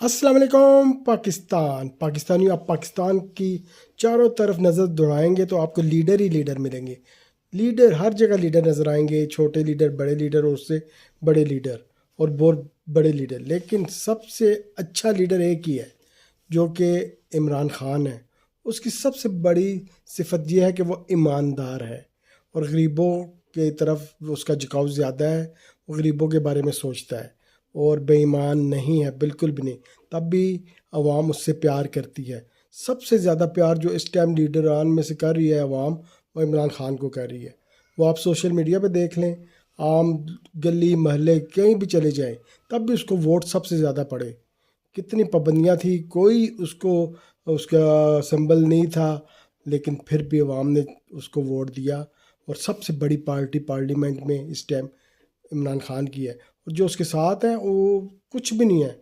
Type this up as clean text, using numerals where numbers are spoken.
السلام علیکم پاکستانیوں، آپ پاکستان کی چاروں طرف نظر دوڑائیں گے تو آپ کو لیڈر ہی لیڈر ملیں گے۔ لیڈر ہر جگہ لیڈر نظر آئیں گے، چھوٹے لیڈر، بڑے لیڈر اور اس سے بڑے لیڈر اور بہت بڑے لیڈر، لیکن سب سے اچھا لیڈر ایک ہی ہے جو کہ عمران خان ہے۔ اس کی سب سے بڑی صفت یہ ہے کہ وہ ایماندار ہے اور غریبوں کی طرف اس کا جھکاؤ زیادہ ہے، وہ غریبوں کے بارے میں سوچتا ہے اور بے ایمان نہیں ہے، بالکل بھی نہیں۔ تب بھی عوام اس سے پیار کرتی ہے۔ سب سے زیادہ پیار جو اس ٹائم لیڈران میں سے کر رہی ہے عوام، وہ عمران خان کو کر رہی ہے۔ وہ آپ سوشل میڈیا پہ دیکھ لیں، عام گلی محلے کہیں بھی چلے جائیں، تب بھی اس کو ووٹ سب سے زیادہ پڑے۔ کتنی پابندیاں تھی، کوئی اس کو اس کا سمبل نہیں تھا، لیکن پھر بھی عوام نے اس کو ووٹ دیا اور سب سے بڑی پارٹی پارلیمنٹ میں اس ٹائم عمران خان کی ہے، اور جو اس کے ساتھ ہیں وہ کچھ بھی نہیں ہے۔